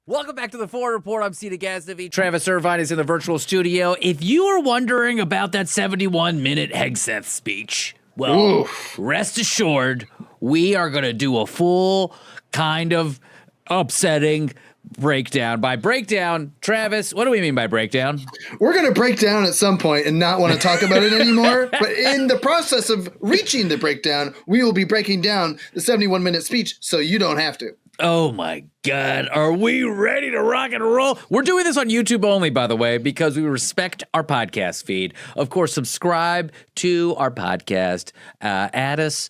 Welcome back to the Forward Report. I'm Seena and Travis. Travis Irvine is in the virtual studio. If you are wondering about that 71-minute Hegseth speech, well, rest assured, we are going to do a full kind of upsetting breakdown. By breakdown, Travis, what do we mean by breakdown? We're going to break down at some point and not want to talk about it anymore. But in the process of reaching the breakdown, we will be breaking down the 71-minute speech so you don't have to. Oh my God, are we ready to rock and roll? We're doing this on YouTube only, by the way, because we respect our podcast feed. Of course, subscribe to our podcast, add us,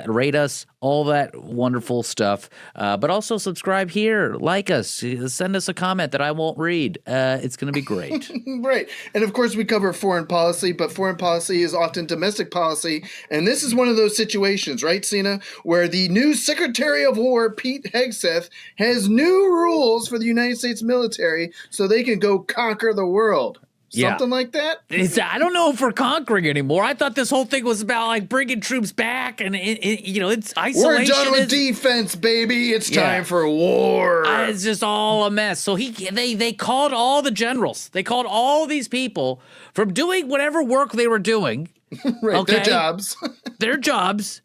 rate us, all that wonderful stuff. But also subscribe here, like us, send us a comment that I won't read. It's going to be great. Right. And of course, we cover foreign policy, but foreign policy is often domestic policy. And this is one of those situations, right, Seena, where the new Secretary of War, Pete Hegseth, has new rules for the United States military so they can go conquer the world. Something like that? I don't know if we're conquering anymore. I thought this whole thing was about like bringing troops back, and it's isolation. We're done with defense, baby. It's time for war. It's just all a mess. So they called all the generals. They called all these people from doing whatever work they were doing. Right, okay? Their jobs.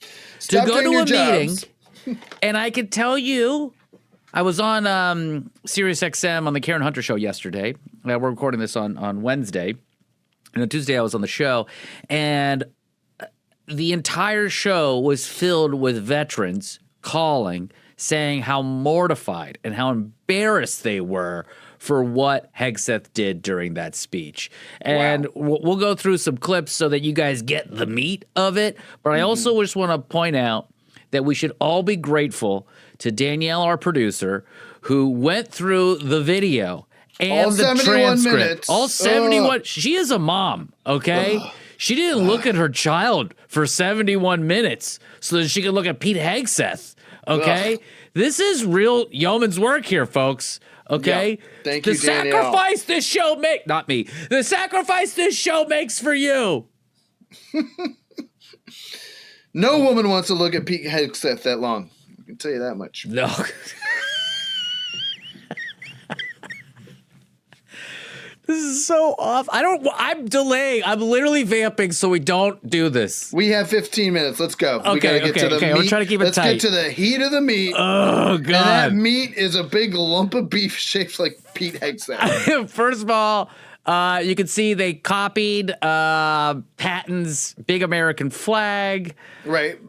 To go to a meeting. And I can tell you, I was on Sirius XM on the Karen Hunter show yesterday. We're recording this on Wednesday. And on Tuesday, I was on the show. And the entire show was filled with veterans calling, saying how mortified and how embarrassed they were for what Hegseth did during that speech. And we'll go through some clips so that you guys get the meat of it. But I also just want to point out that we should all be grateful to Danielle, our producer, who went through the video and all the transcript. Minutes. All 71. She is a mom, okay? She didn't look at her child for 71 minutes so that she could look at Pete Hegseth, okay? This is real yeoman's work here, folks. Okay, yeah. Thank you, Danielle. The sacrifice this show not me. The sacrifice this show makes for you. No woman wants to look at Pete Hegseth that long. I can tell you that much. No. This is so off. I'm delaying. I'm literally vamping so we don't do this. We have 15 minutes. Let's go. We gotta get to the meat. We're trying to keep it tight. Let's get to the heat of the meat. Oh, God. And that meat is a big lump of beef shaped like Pete Hegseth. First of all, you can see they copied Patton's big American flag. Right.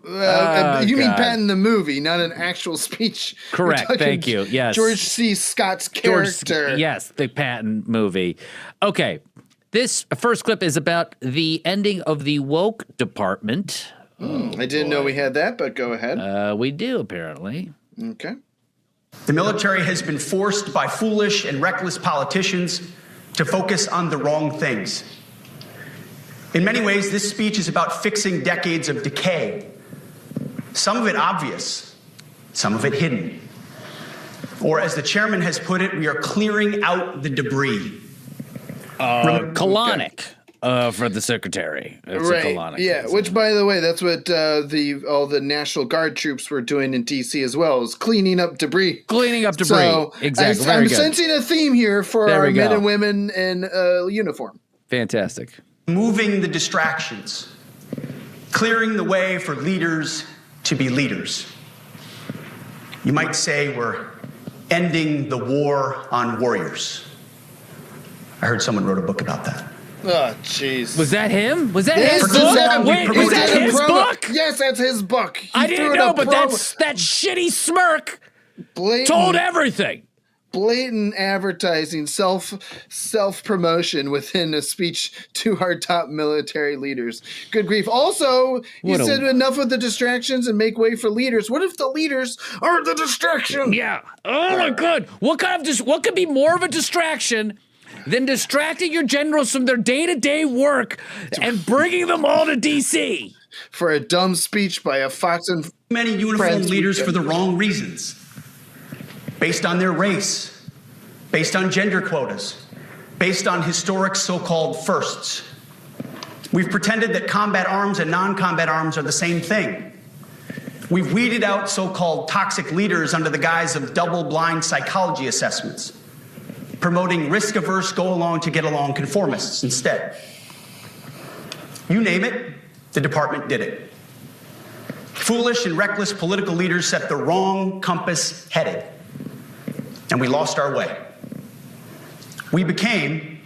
You mean Patton the movie, not an actual speech. Correct. Thank you. Yes. George C. Scott's character. Yes, the Patton movie. Okay. This first clip is about the ending of the woke department. I didn't know we had that, but go ahead. We do, apparently. Okay. The military has been forced by foolish and reckless politicians to focus on the wrong things. In many ways, this speech is about fixing decades of decay. Some of it obvious, some of it hidden. Or as the chairman has put it, we are clearing out the debris. Colonic for the secretary. It's right. A colonic. Yeah, which, by the way, that's what all the National Guard troops were doing in D.C. as well, is cleaning up debris. Cleaning up debris. So exactly. I'm sensing a theme here for our men and women in uniform. Fantastic. Moving the distractions. Clearing the way for leaders to be leaders. You might say we're ending the war on warriors. I heard someone wrote a book about that. Oh, jeez. Was that him? Was that his book? Wait, was that his book? Yes, that's his book. I didn't know, but that shitty smirk told everything. Blatant advertising, self-promotion within a speech to our top military leaders. Good grief. Also, he said enough of the distractions and make way for leaders. What if the leaders are the distraction? Yeah. Oh my God. What could be more of a distraction than distracting your generals from their day-to-day work and bringing them all to D.C. for a dumb speech by a Fox and many uniformed leaders for the wrong reasons. Based on their race, based on gender quotas, based on historic so-called firsts. We've pretended that combat arms and non-combat arms are the same thing. We've weeded out so-called toxic leaders under the guise of double-blind psychology assessments, promoting risk-averse, go-along-to-get-along conformists instead. You name it, the department did it. Foolish and reckless political leaders set the wrong compass headed, and we lost our way. We became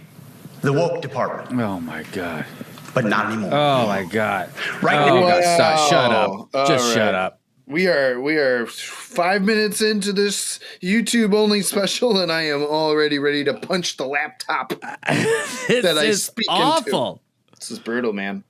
the woke department. Oh, my God. But not anymore. Oh, my God. Right Oh, now. God. Stop. Shut up. Just shut up. We are 5 minutes into this YouTube only special, and I am already ready to punch the laptop that I speak awful. into. This is brutal, man.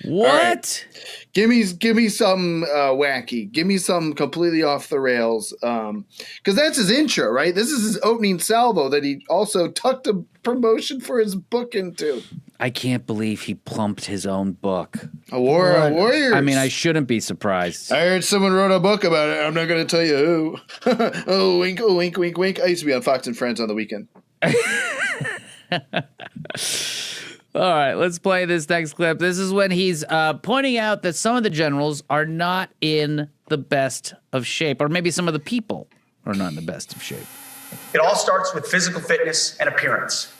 What? Right. Give me some wacky. Give me some completely off the rails. Because that's his intro, right? This is his opening salvo that he also tucked a promotion for his book into. I can't believe he plumped his own book. A War of Warriors. I mean, I shouldn't be surprised. I heard someone wrote a book about it. I'm not going to tell you who. Oh, wink, wink, wink. I used to be on Fox and Friends on the weekend. All right, let's play this next clip. This is when he's pointing out that some of the generals are not in the best of shape, or maybe some of the people are not in the best of shape. It all starts with physical fitness and appearance.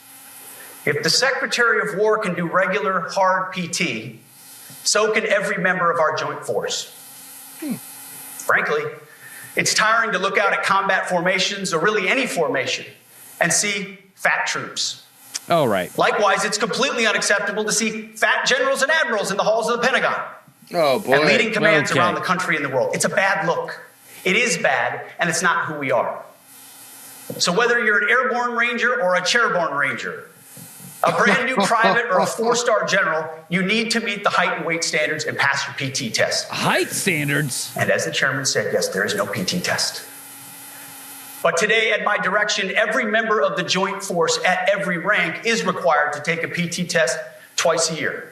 If the Secretary of War can do regular, hard PT, so can every member of our joint force. Frankly, it's tiring to look out at combat formations, or really any formation, and see fat troops. Oh, right. Likewise, it's completely unacceptable to see fat generals and admirals in the halls of the Pentagon. Oh, boy. And leading commands Okay. around the country and the world. It's a bad look. It is bad, and it's not who we are. So whether you're an airborne ranger or a chairborne ranger, a brand new private or a 4-star general, you need to meet the height and weight standards and pass your PT test. Height standards? And as the chairman said, yes, there is no PT test. But today, at my direction, every member of the joint force at every rank is required to take a PT test twice a year.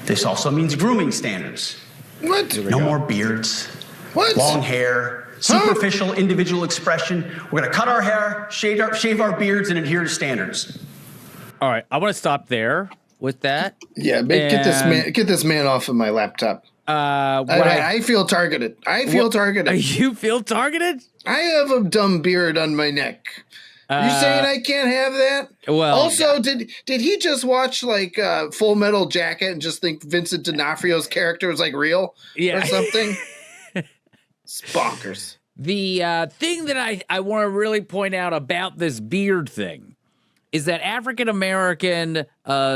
This also means grooming standards. What? No more beards, What? long hair, superficial individual expression. We're going to cut our hair, shave our beards, and adhere to standards. All right, I want to stop there with that. Yeah, get this man off of my laptop. I feel targeted. targeted. You feel targeted? I have a dumb beard on my neck. You saying I can't have that? Well, also, did he just watch like Full Metal Jacket and just think Vincent D'Onofrio's character was like real or something? It's bonkers. The thing that I want to really point out about this beard thing is that African American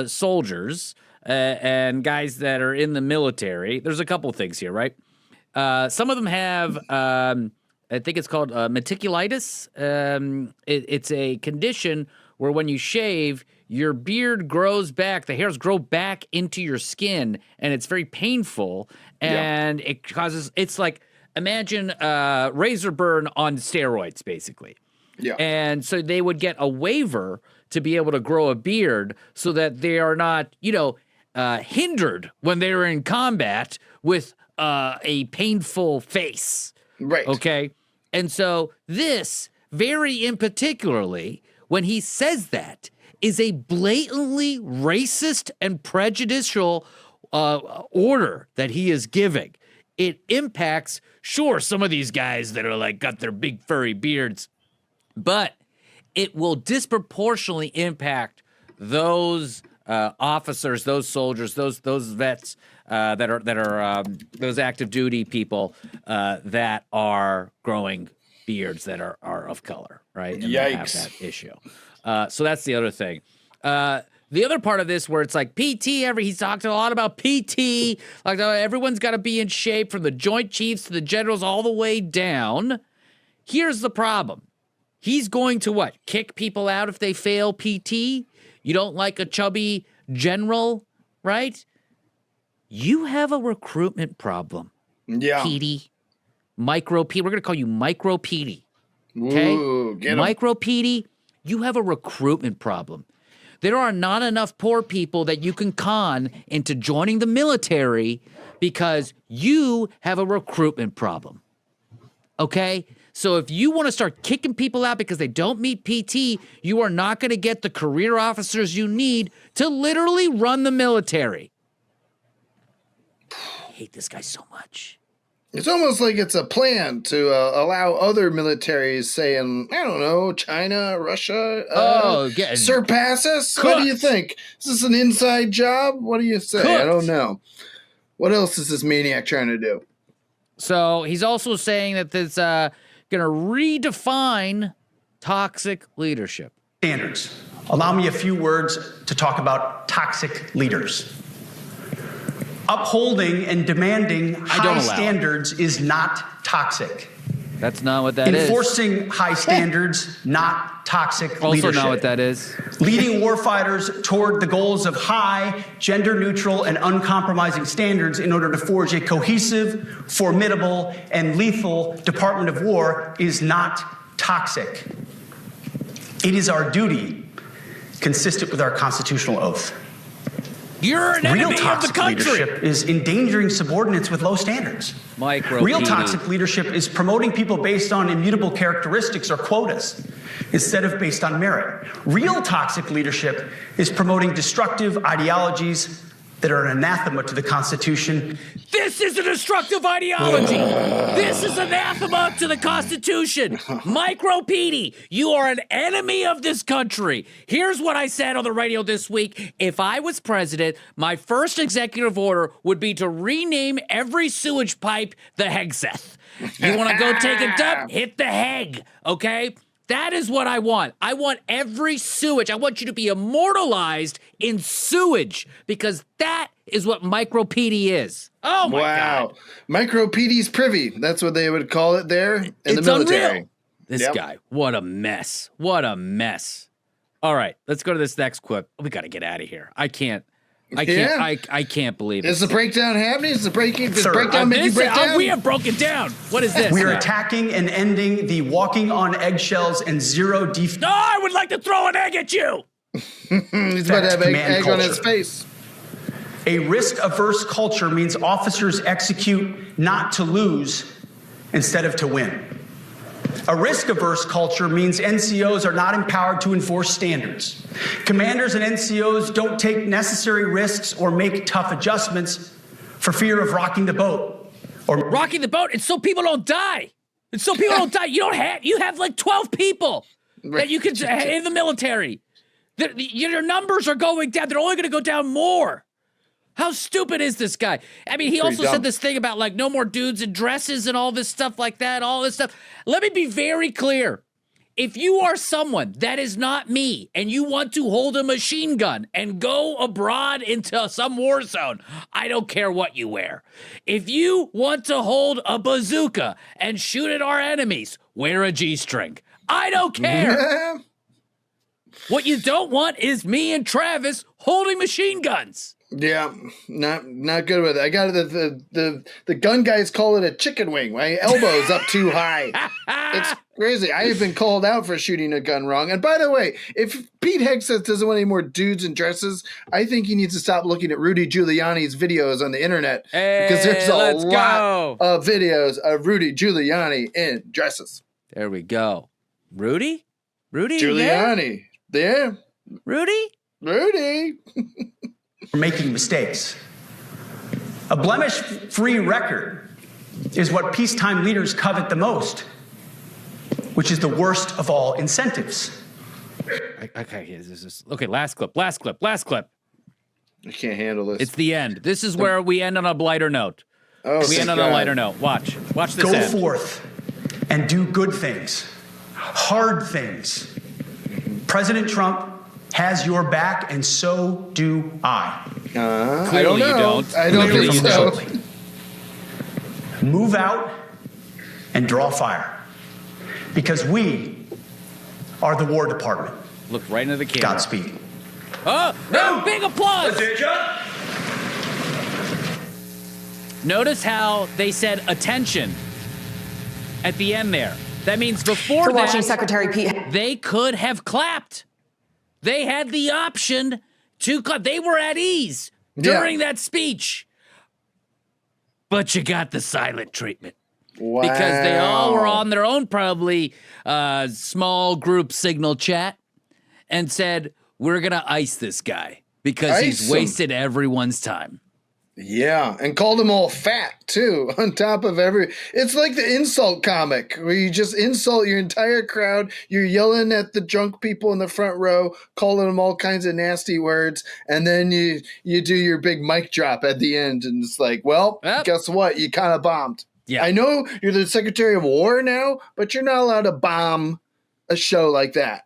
soldiers and guys that are in the military, there's a couple things here, right? Some of them have, I think it's called meticulitis. It's a condition where when you shave, your beard grows back, the hairs grow back into your skin, and it's very painful, and it causes, it's like, imagine razor burn on steroids, basically. Yeah. And so they would get a waiver to be able to grow a beard so that they are not, hindered when they are in combat with a painful face. Right. Okay. And so this, very in particularly, when he says that, is a blatantly racist and prejudicial order that he is giving. It impacts, sure, some of these guys that are like got their big furry beards, but it will disproportionately impact those officers, those soldiers, those vets that are those active duty people that are growing beards that are of color, right? And they have that issue. So that's the other thing. The other part of this where it's like PT, he's talked a lot about PT, like everyone's got to be in shape from the Joint Chiefs to the generals all the way down. Here's the problem. He's going to what? Kick people out if they fail PT? You don't like a chubby general, right? You have a recruitment problem. Yeah. PD. Micro PD. We're going to call you Micro PD. Okay? Ooh, get 'em. Micro PD, you have a recruitment problem. There are not enough poor people that you can con into joining the military because you have a recruitment problem. Okay? So if you want to start kicking people out because they don't meet PT, you are not going to get the career officers you need to literally run the military. I hate this guy so much. It's almost like it's a plan to allow other militaries, say in, I don't know, China, Russia, surpass us? Cooked. What do you think? Is this an inside job? What do you say? Cooked. I don't know. What else is this maniac trying to do? So he's also saying that it's going to redefine toxic leadership. Standards. Allow me a few words to talk about toxic leaders. Upholding and demanding high standards is not toxic. That's not what that is. Enforcing high standards, not toxic leadership. Also not what that is. Leading warfighters toward the goals of high, gender-neutral, and uncompromising standards in order to forge a cohesive, formidable, and lethal Department of War is not toxic. It is our duty, consistent with our constitutional oath. You're an enemy of the country. Leadership is endangering subordinates with low standards. Real toxic leadership is promoting people based on immutable characteristics or quotas instead of based on merit. Real toxic leadership is promoting destructive ideologies that are an anathema to the Constitution. This is a destructive ideology. This is anathema to the Constitution. Micro Petey, you are an enemy of this country. Here's what I said on the radio this week. If I was president, my first executive order would be to rename every sewage pipe the Hegseth. You want to go take a dump? Hit the Heg, okay? That is what I want. I want every sewage. I want you to be immortalized in sewage because that is what Micro PD is. Oh, my God. Micro PD's privy. That's what they would call it there in the military. Unreal. This guy, what a mess. What a mess. All right, let's go to this next clip. We got to get out of here. I can't believe it. Is the breakdown happening? Is the breakdown make you break down? We have broken down. What is this? We are attacking and ending the walking on eggshells and zero defense. No, I would like to throw an egg at you. He's about to have egg on his face. A risk-averse culture means officers execute not to lose instead of to win. A risk-averse culture means NCOs are not empowered to enforce standards. Commanders and NCOs don't take necessary risks or make tough adjustments for fear of rocking the boat. Rocking the boat? It's so people don't die. It's so people don't die. You have like 12 people that you can in the military. Your numbers are going down. They're only going to go down more. How stupid is this guy? I mean, he also said this thing about like no more dudes in dresses and all this stuff like that, all this stuff. Let me be very clear. If you are someone that is not me and you want to hold a machine gun and go abroad into some war zone, I don't care what you wear. If you want to hold a bazooka and shoot at our enemies, wear a G-string. I don't care. What you don't want is me and Travis holding machine guns. Yeah, not good with it. I got the gun guys call it a chicken wing. My elbow's up too high. It's crazy. I have been called out for shooting a gun wrong. And by the way, if Pete Hegseth doesn't want any more dudes in dresses, I think he needs to stop looking at Rudy Giuliani's videos on the internet because there's a lot of videos of Rudy Giuliani in dresses. There we go. Rudy Giuliani. There. Rudy. For making mistakes. A blemish-free record is what peacetime leaders covet the most, which is the worst of all incentives. Okay, last clip. I can't handle this. It's the end. This is where we end on a lighter note. We end on a lighter note. Watch this Go end. forth and do good things, hard things. President Trump has your back, and so do I. Clearly you don't. I don't think so. Move out and draw fire, because we are the War Department. Look right into the camera. Godspeed. Oh, no, big applause. Notice how they said attention at the end there. That means before that, watching Secretary Pete. They could have clapped. They had the option to clap. They were at ease during that speech. But you got the silent treatment. Wow. Because they all were on their own, probably small group signal chat, and said, we're going to ice this guy because he's wasted everyone's time. Yeah, and called them all fat too. On top of it's like the insult comic where you just insult your entire crowd. You're yelling at the drunk people in the front row, calling them all kinds of nasty words, and then you do your big mic drop at the end, and it's like, well, guess what? You kind of bombed. Yeah, I know you're the Secretary of War now, but you're not allowed to bomb a show like that.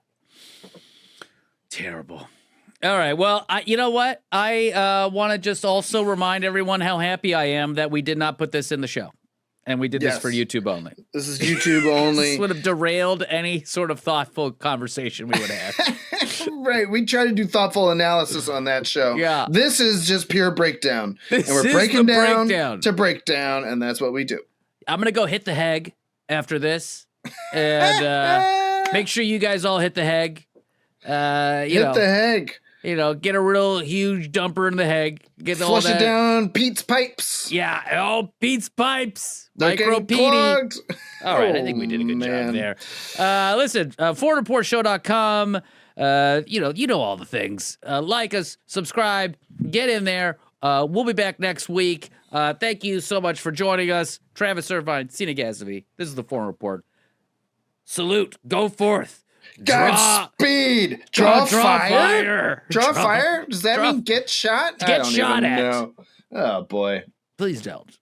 Terrible. All right. Well, you know what? I want to just also remind everyone how happy I am that we did not put this in the show. And we did this for YouTube only. This is YouTube only. This would have derailed any sort of thoughtful conversation we would have. Right. We try to do thoughtful analysis on that show. Yeah. This is just pure breakdown. This and we're is breaking the down breakdown. to break down, and that's what we do. I'm going to go hit the Heg after this. And make sure you guys all hit the Heg. Hit the Heg. You know, get a real huge dumper in the Heg. Get all Flush that. it down Pete's pipes. Yeah, oh, Pete's pipes. They're Micro getting Petey. clogged. All right, I think we did a good job there. Listen, foreignreportshow.com. You know all the things. Like us, subscribe, get in there. We'll be back next week. Thank you so much for joining us. Travis Irvine, Seena Gazavi. This is the Foreign Report. Salute. Go forth. Godspeed. Draw fire. Draw fire? Does that draw, mean get shot? Get shot at. Know. Oh, boy. Please don't.